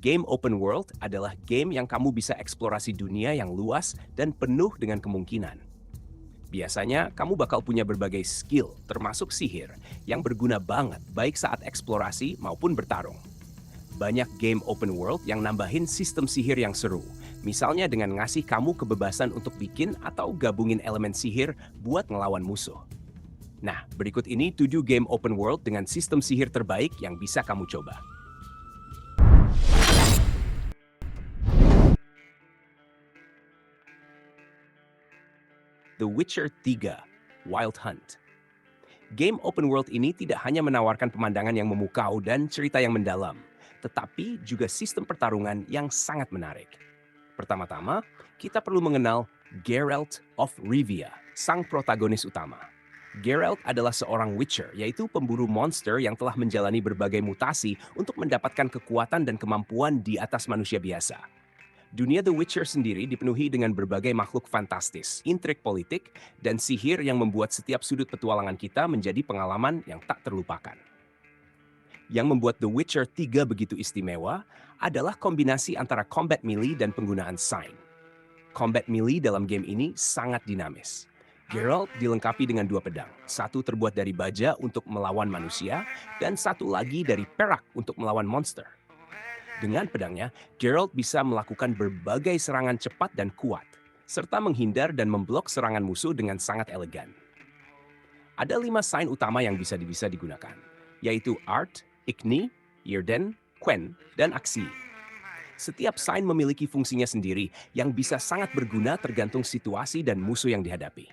Game open world adalah game yang kamu bisa eksplorasi dunia yang luas dan penuh dengan kemungkinan. Biasanya, kamu bakal punya berbagai skill, termasuk sihir, yang berguna banget baik saat eksplorasi maupun bertarung. Banyak game open world yang nambahin sistem sihir yang seru, misalnya dengan ngasih kamu kebebasan untuk bikin atau gabungin elemen sihir buat ngelawan musuh. Nah, berikut ini 7 game open world dengan sistem sihir terbaik yang bisa kamu coba. The Witcher 3: Wild Hunt. Game open world ini tidak hanya menawarkan pemandangan yang memukau dan cerita yang mendalam, tetapi juga sistem pertarungan yang sangat menarik. Pertama-tama, kita perlu mengenal Geralt of Rivia, sang protagonis utama. Geralt adalah seorang Witcher, yaitu pemburu monster yang telah menjalani berbagai mutasi untuk mendapatkan kekuatan dan kemampuan di atas manusia biasa. Dunia The Witcher sendiri dipenuhi dengan berbagai makhluk fantastis, intrik politik, dan sihir yang membuat setiap sudut petualangan kita menjadi pengalaman yang tak terlupakan. Yang membuat The Witcher 3 begitu istimewa adalah kombinasi antara combat melee dan penggunaan sign. Combat melee dalam game ini sangat dinamis. Geralt dilengkapi dengan 2 pedang, satu terbuat dari baja untuk melawan manusia, dan satu lagi dari perak untuk melawan monster. Dengan pedangnya, Geralt bisa melakukan berbagai serangan cepat dan kuat, serta menghindar dan memblok serangan musuh dengan sangat elegan. Ada 5 sign utama yang bisa digunakan, yaitu Art, Igni, Yrden, Quen, dan Aksi. Setiap sign memiliki fungsinya sendiri yang bisa sangat berguna tergantung situasi dan musuh yang dihadapi.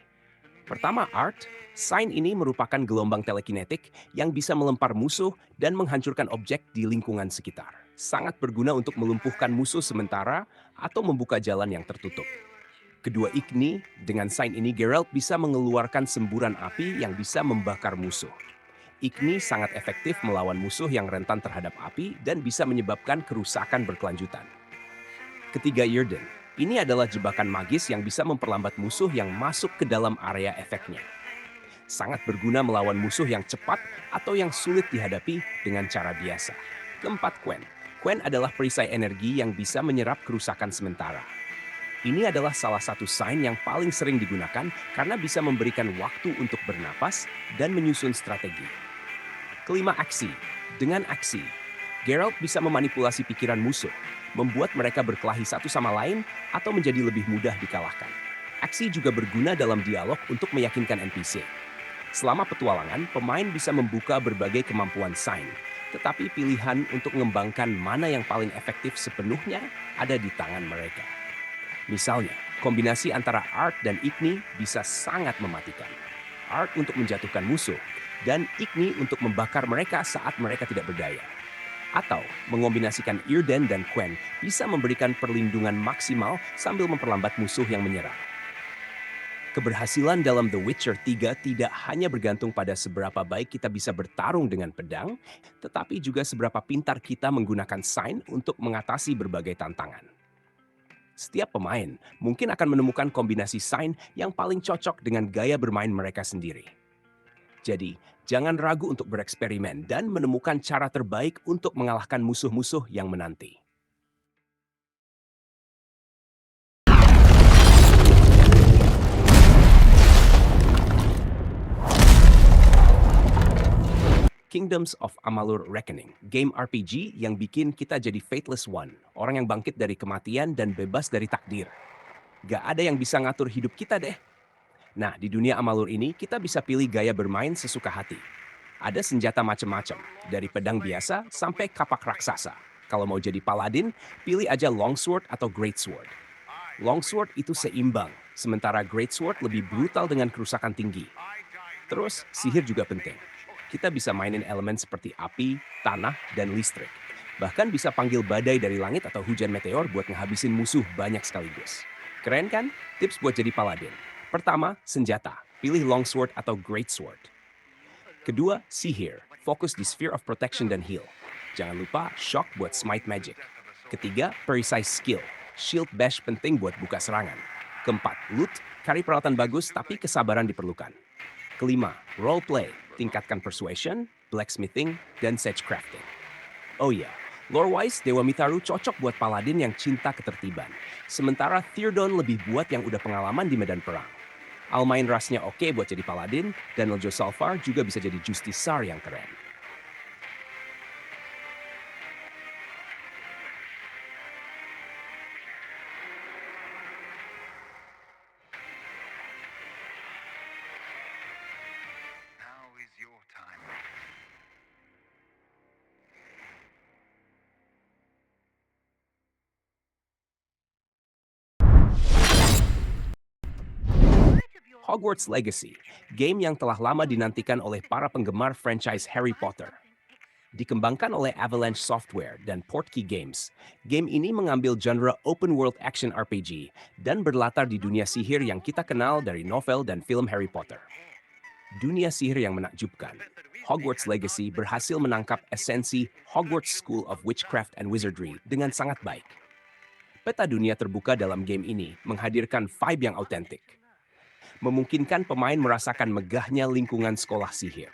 Pertama, Art. Sign ini merupakan gelombang telekinetik yang bisa melempar musuh dan menghancurkan objek di lingkungan sekitar. Sangat berguna untuk melumpuhkan musuh sementara atau membuka jalan yang tertutup. Kedua, Igni. Dengan sign ini, Geralt bisa mengeluarkan semburan api yang bisa membakar musuh. Igni sangat efektif melawan musuh yang rentan terhadap api dan bisa menyebabkan kerusakan berkelanjutan. Ketiga, Yrden. Ini adalah jebakan magis yang bisa memperlambat musuh yang masuk ke dalam area efeknya. Sangat berguna melawan musuh yang cepat atau yang sulit dihadapi dengan cara biasa. Keempat, Quen. Quen adalah perisai energi yang bisa menyerap kerusakan sementara. Ini adalah salah satu sign yang paling sering digunakan karena bisa memberikan waktu untuk bernapas dan menyusun strategi. Kelima, Aksi. Dengan Aksi, Geralt bisa memanipulasi pikiran musuh, membuat mereka berkelahi satu sama lain atau menjadi lebih mudah dikalahkan. Aksi juga berguna dalam dialog untuk meyakinkan NPC. Selama petualangan, pemain bisa membuka berbagai kemampuan sign, tetapi pilihan untuk mengembangkan mana yang paling efektif sepenuhnya ada di tangan mereka. Misalnya, kombinasi antara Art dan Igni bisa sangat mematikan. Art untuk menjatuhkan musuh, dan Igni untuk membakar mereka saat mereka tidak berdaya. Atau mengombinasikan Yrden dan Quen bisa memberikan perlindungan maksimal sambil memperlambat musuh yang menyerang. Keberhasilan dalam The Witcher 3 tidak hanya bergantung pada seberapa baik kita bisa bertarung dengan pedang, tetapi juga seberapa pintar kita menggunakan sign untuk mengatasi berbagai tantangan. Setiap pemain mungkin akan menemukan kombinasi sign yang paling cocok dengan gaya bermain mereka sendiri. Jadi, jangan ragu untuk bereksperimen dan menemukan cara terbaik untuk mengalahkan musuh-musuh yang menanti. Kingdoms of Amalur Reckoning, game RPG yang bikin kita jadi Faithless One, orang yang bangkit dari kematian dan bebas dari takdir. Gak ada yang bisa ngatur hidup kita deh. Nah, di dunia Amalur ini kita bisa pilih gaya bermain sesuka hati. Ada senjata macam-macam, dari pedang biasa sampai kapak raksasa. Kalau mau jadi paladin, pilih aja longsword atau greatsword. Longsword itu seimbang, sementara greatsword lebih brutal dengan kerusakan tinggi. Terus, sihir juga penting. Kita bisa mainin elemen seperti api, tanah, dan listrik. Bahkan bisa panggil badai dari langit atau hujan meteor buat ngehabisin musuh banyak sekaligus. Keren kan? Tips buat jadi paladin. Pertama, senjata. Pilih longsword atau greatsword. Kedua, sihir. Fokus di sphere of protection dan heal. Jangan lupa shock buat smite magic. Ketiga, perisai skill. Shield bash penting buat buka serangan. Keempat, loot. Cari peralatan bagus tapi kesabaran diperlukan. Kelima, roleplay. Tingkatkan persuasion, blacksmithing, dan sage crafting. Oh iya, Lore-wise, Dewa Mitaru cocok buat paladin yang cinta ketertiban. Sementara Thyrdon lebih buat yang udah pengalaman di medan perang. Almain rasnya oke buat jadi paladin, dan Ljo Salfar juga bisa jadi Justisar yang keren. Now is your time. Hogwarts Legacy, game yang telah lama dinantikan oleh para penggemar franchise Harry Potter. Dikembangkan oleh Avalanche Software dan Portkey Games, game ini mengambil genre open world action RPG dan berlatar di dunia sihir yang kita kenal dari novel dan film Harry Potter. Dunia sihir yang menakjubkan, Hogwarts Legacy berhasil menangkap esensi Hogwarts School of Witchcraft and Wizardry dengan sangat baik. Peta dunia terbuka dalam game ini menghadirkan vibe yang autentik, memungkinkan pemain merasakan megahnya lingkungan sekolah sihir.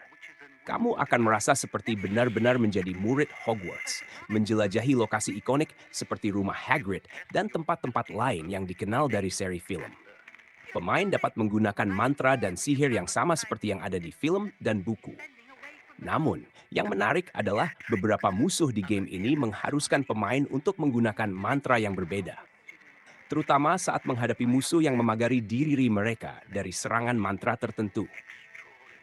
Kamu akan merasa seperti benar-benar menjadi murid Hogwarts, menjelajahi lokasi ikonik seperti rumah Hagrid dan tempat-tempat lain yang dikenal dari seri film. Pemain dapat menggunakan mantra dan sihir yang sama seperti yang ada di film dan buku. Namun, yang menarik adalah beberapa musuh di game ini mengharuskan pemain untuk menggunakan mantra yang berbeda, terutama saat menghadapi musuh yang memagari diri mereka dari serangan mantra tertentu.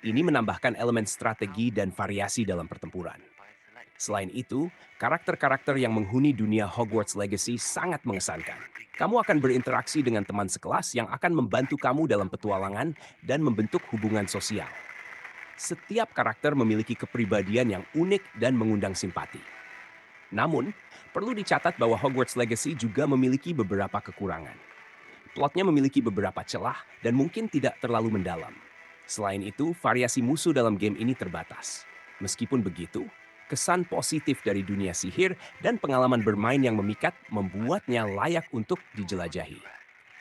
Ini menambahkan elemen strategi dan variasi dalam pertempuran. Selain itu, karakter-karakter yang menghuni dunia Hogwarts Legacy sangat mengesankan. Kamu akan berinteraksi dengan teman sekelas yang akan membantu kamu dalam petualangan dan membentuk hubungan sosial. Setiap karakter memiliki kepribadian yang unik dan mengundang simpati. Namun, perlu dicatat bahwa Hogwarts Legacy juga memiliki beberapa kekurangan. Plotnya memiliki beberapa celah dan mungkin tidak terlalu mendalam. Selain itu, variasi musuh dalam game ini terbatas. Meskipun begitu, kesan positif dari dunia sihir dan pengalaman bermain yang memikat membuatnya layak untuk dijelajahi.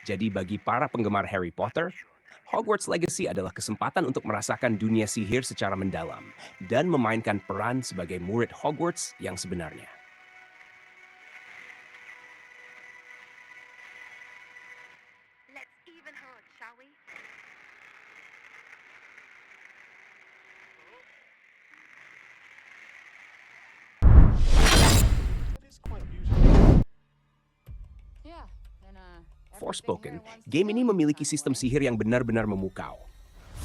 Jadi bagi para penggemar Harry Potter, Hogwarts Legacy adalah kesempatan untuk merasakan dunia sihir secara mendalam dan memainkan peran sebagai murid Hogwarts yang sebenarnya. Let's even hard, shall we? Yeah, and Forspoken, game ini memiliki sistem sihir yang benar-benar memukau.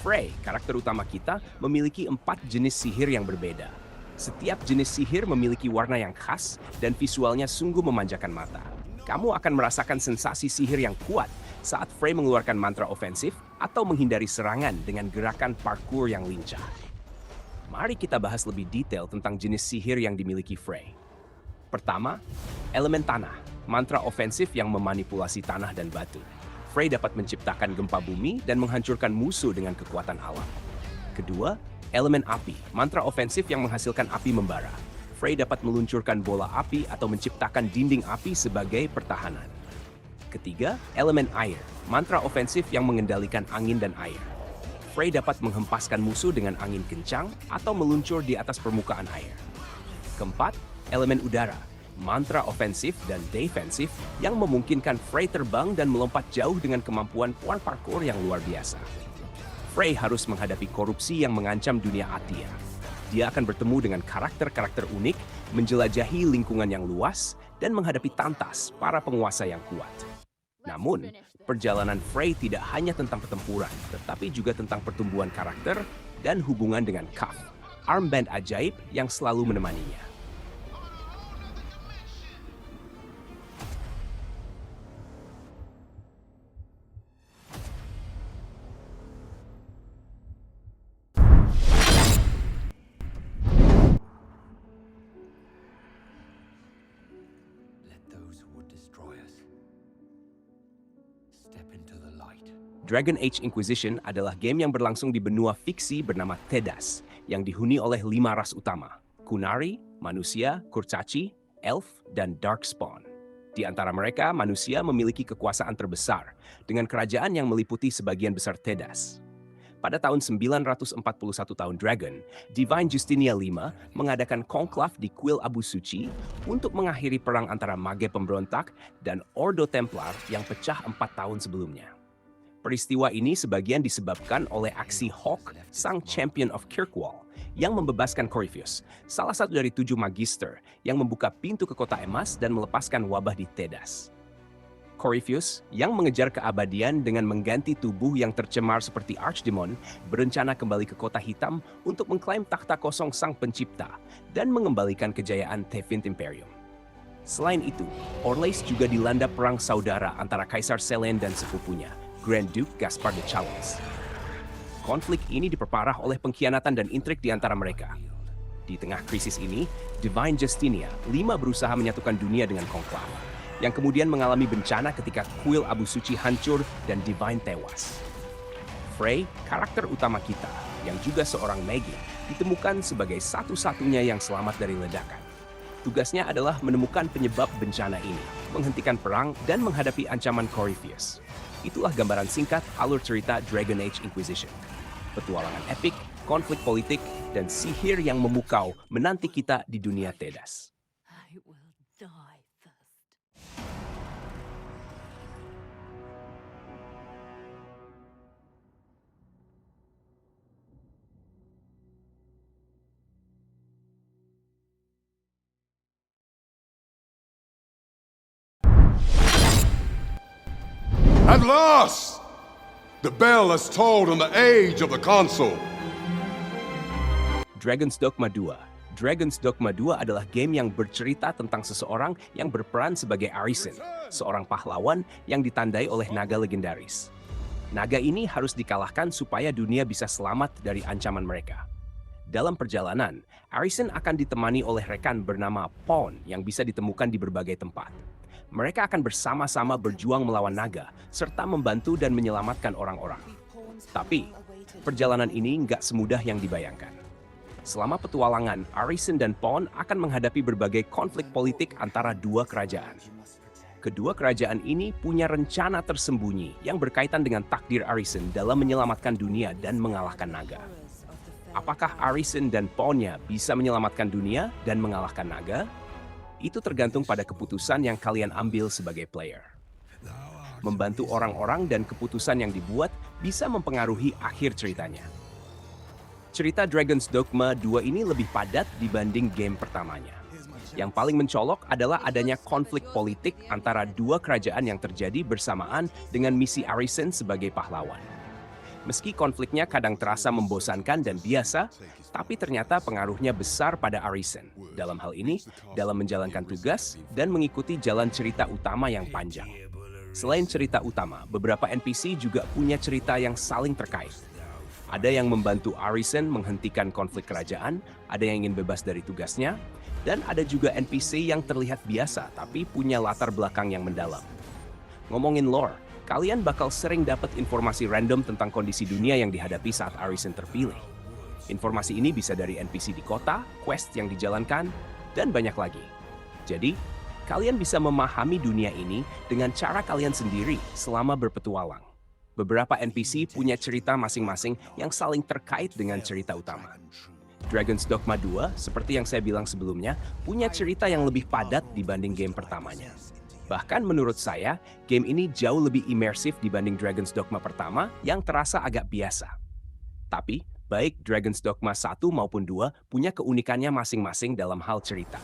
Frey, karakter utama kita, memiliki 4 jenis sihir yang berbeda. Setiap jenis sihir memiliki warna yang khas dan visualnya sungguh memanjakan mata. Kamu akan merasakan sensasi sihir yang kuat saat Frey mengeluarkan mantra ofensif atau menghindari serangan dengan gerakan parkour yang lincah. Mari kita bahas lebih detail tentang jenis sihir yang dimiliki Frey. Pertama, elemen tanah, mantra ofensif yang memanipulasi tanah dan batu. Frey dapat menciptakan gempa bumi dan menghancurkan musuh dengan kekuatan alam. Kedua, elemen api, mantra ofensif yang menghasilkan api membara. Frey dapat meluncurkan bola api atau menciptakan dinding api sebagai pertahanan. Ketiga, elemen air, mantra ofensif yang mengendalikan angin dan air. Frey dapat menghempaskan musuh dengan angin kencang atau meluncur di atas permukaan air. Keempat, elemen udara, mantra ofensif dan defensif yang memungkinkan Frey terbang dan melompat jauh dengan kemampuan parkour yang luar biasa. Frey harus menghadapi korupsi yang mengancam dunia Atia. Dia akan bertemu dengan karakter-karakter unik, menjelajahi lingkungan yang luas, dan menghadapi tantas para penguasa yang kuat. Namun, perjalanan Frey tidak hanya tentang pertempuran, tetapi juga tentang pertumbuhan karakter dan hubungan dengan Cuff, armband ajaib yang selalu menemaninya. Let those who would destroy us step into the light. Dragon Age Inquisition adalah game yang berlangsung di benua fiksi bernama Thedas, yang dihuni oleh 5 ras utama, Kunari, manusia, Kurcaci, Elf, dan Darkspawn. Di antara mereka, manusia memiliki kekuasaan terbesar, dengan kerajaan yang meliputi sebagian besar Thedas. Pada tahun 941 tahun Dragon, Divine Justinia V mengadakan konklav di kuil Abu Suci untuk mengakhiri perang antara mage pemberontak dan Ordo Templar yang pecah 4 tahun sebelumnya. Peristiwa ini sebagian disebabkan oleh aksi Hawk, sang champion of Kirkwall, yang membebaskan Corypheus, salah satu dari 7 magister yang membuka pintu ke kota emas dan melepaskan wabah di Thedas. Corypheus, yang mengejar keabadian dengan mengganti tubuh yang tercemar seperti Archdemon, berencana kembali ke kota hitam untuk mengklaim takhta kosong sang pencipta dan mengembalikan kejayaan Tevint Imperium. Selain itu, Orlais juga dilanda perang saudara antara Kaisar Selene dan sepupunya, Grand Duke Gaspar de Chalons. Konflik ini diperparah oleh pengkhianatan dan intrik di antara mereka. Di tengah krisis ini, Divine Justinia V berusaha menyatukan dunia dengan konklav, yang kemudian mengalami bencana ketika kuil Abu Suci hancur dan Divine tewas. Frey, karakter utama kita, yang juga seorang mage, ditemukan sebagai satu-satunya yang selamat dari ledakan. Tugasnya adalah menemukan penyebab bencana ini, menghentikan perang, dan menghadapi ancaman Corypheus. Itulah gambaran singkat alur cerita Dragon Age Inquisition. Petualangan epik, konflik politik, dan sihir yang memukau menanti kita di dunia Thedas. I will die first. At last! The bell has tolled on the age of the console. Dragon's Dogma 2. Dragon's Dogma 2 adalah game yang bercerita tentang seseorang yang berperan sebagai Arisen, seorang pahlawan yang ditandai oleh naga legendaris. Naga ini harus dikalahkan supaya dunia bisa selamat dari ancaman mereka. Dalam perjalanan, Arisen akan ditemani oleh rekan bernama Pawn yang bisa ditemukan di berbagai tempat. Mereka akan bersama-sama berjuang melawan naga, serta membantu dan menyelamatkan orang-orang. Tapi, perjalanan ini nggak semudah yang dibayangkan. Selama petualangan, Arisen dan Pawn akan menghadapi berbagai konflik politik antara dua kerajaan. Kedua kerajaan ini punya rencana tersembunyi yang berkaitan dengan takdir Arisen dalam menyelamatkan dunia dan mengalahkan naga. Apakah Arisen dan Pawnnya bisa menyelamatkan dunia dan mengalahkan naga? Itu tergantung pada keputusan yang kalian ambil sebagai player. Membantu orang-orang dan keputusan yang dibuat bisa mempengaruhi akhir ceritanya. Cerita Dragon's Dogma 2 ini lebih padat dibanding game pertamanya. Yang paling mencolok adalah adanya konflik politik antara dua kerajaan yang terjadi bersamaan dengan misi Arisen sebagai pahlawan. Meski konfliknya kadang terasa membosankan dan biasa, tapi ternyata pengaruhnya besar pada Arisen. Dalam hal ini, dalam menjalankan tugas dan mengikuti jalan cerita utama yang panjang. Selain cerita utama, beberapa NPC juga punya cerita yang saling terkait. Ada yang membantu Arisen menghentikan konflik kerajaan, ada yang ingin bebas dari tugasnya, dan ada juga NPC yang terlihat biasa tapi punya latar belakang yang mendalam. Ngomongin lore, kalian bakal sering dapat informasi random tentang kondisi dunia yang dihadapi saat Arisen terpilih. Informasi ini bisa dari NPC di kota, quest yang dijalankan, dan banyak lagi. Jadi, kalian bisa memahami dunia ini dengan cara kalian sendiri selama berpetualang. Beberapa NPC punya cerita masing-masing yang saling terkait dengan cerita utama. Dragon's Dogma 2, seperti yang saya bilang sebelumnya, punya cerita yang lebih padat dibanding game pertamanya. Bahkan menurut saya, game ini jauh lebih imersif dibanding Dragon's Dogma pertama yang terasa agak biasa. Tapi, baik Dragon's Dogma 1 maupun 2 punya keunikannya masing-masing dalam hal cerita.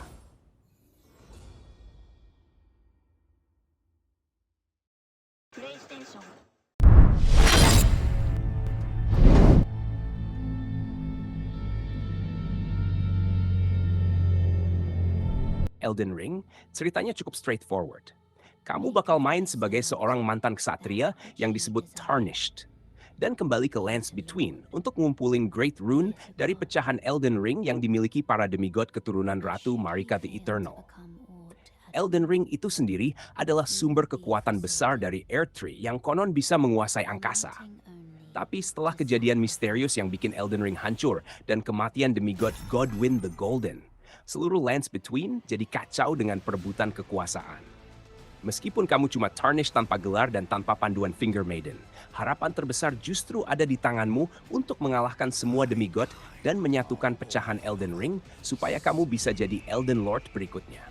Elden Ring, ceritanya cukup straightforward. Kamu bakal main sebagai seorang mantan ksatria yang disebut Tarnished, dan kembali ke Lands Between untuk ngumpulin Great Rune dari pecahan Elden Ring yang dimiliki para demigod keturunan Ratu Marika the Eternal. Elden Ring itu sendiri adalah sumber kekuatan besar dari Erdtree yang konon bisa menguasai angkasa. Tapi setelah kejadian misterius yang bikin Elden Ring hancur dan kematian demigod Godwyn the Golden, seluruh Lands Between jadi kacau dengan perebutan kekuasaan. Meskipun kamu cuma tarnish tanpa gelar dan tanpa panduan Finger Maiden, harapan terbesar justru ada di tanganmu untuk mengalahkan semua demigod dan menyatukan pecahan Elden Ring supaya kamu bisa jadi Elden Lord berikutnya.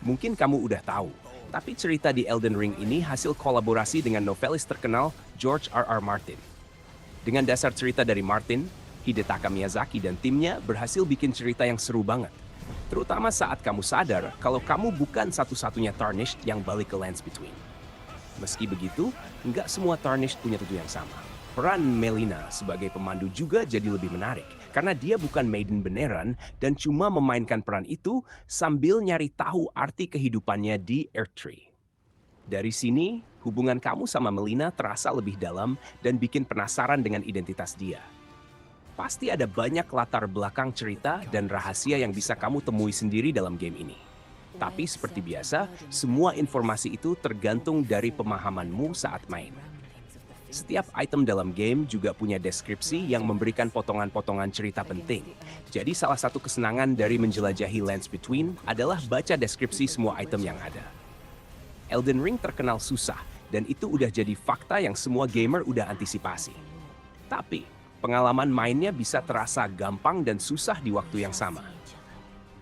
Mungkin kamu udah tahu, tapi cerita di Elden Ring ini hasil kolaborasi dengan novelis terkenal George R.R. Martin. Dengan dasar cerita dari Martin, Hidetaka Miyazaki dan timnya berhasil bikin cerita yang seru banget. Terutama saat kamu sadar kalau kamu bukan satu-satunya Tarnished yang balik ke Lands Between. Meski begitu, nggak semua Tarnished punya tujuan yang sama. Peran Melina sebagai pemandu juga jadi lebih menarik, karena dia bukan Maiden beneran dan cuma memainkan peran itu sambil nyari tahu arti kehidupannya di Erdtree. Dari sini, hubungan kamu sama Melina terasa lebih dalam dan bikin penasaran dengan identitas dia. Pasti ada banyak latar belakang cerita dan rahasia yang bisa kamu temui sendiri dalam game ini. Tapi seperti biasa, semua informasi itu tergantung dari pemahamanmu saat main. Setiap item dalam game juga punya deskripsi yang memberikan potongan-potongan cerita penting. Jadi salah satu kesenangan dari menjelajahi Lands Between adalah baca deskripsi semua item yang ada. Elden Ring terkenal susah, dan itu udah jadi fakta yang semua gamer udah antisipasi. Tapi, pengalaman mainnya bisa terasa gampang dan susah di waktu yang sama.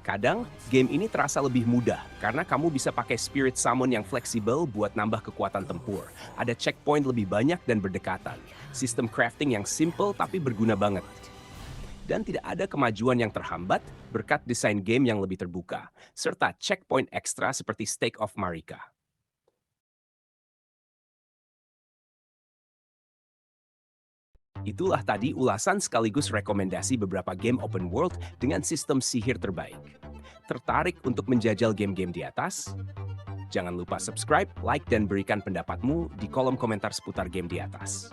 Kadang, game ini terasa lebih mudah karena kamu bisa pakai Spirit Summon yang fleksibel buat nambah kekuatan tempur. Ada checkpoint lebih banyak dan berdekatan. Sistem crafting yang simple tapi berguna banget. Dan tidak ada kemajuan yang terhambat berkat desain game yang lebih terbuka, serta checkpoint ekstra seperti Stake of Marika. Itulah tadi ulasan sekaligus rekomendasi beberapa game open world dengan sistem sihir terbaik. Tertarik untuk menjajal game-game di atas? Jangan lupa subscribe, like, dan berikan pendapatmu di kolom komentar seputar game di atas.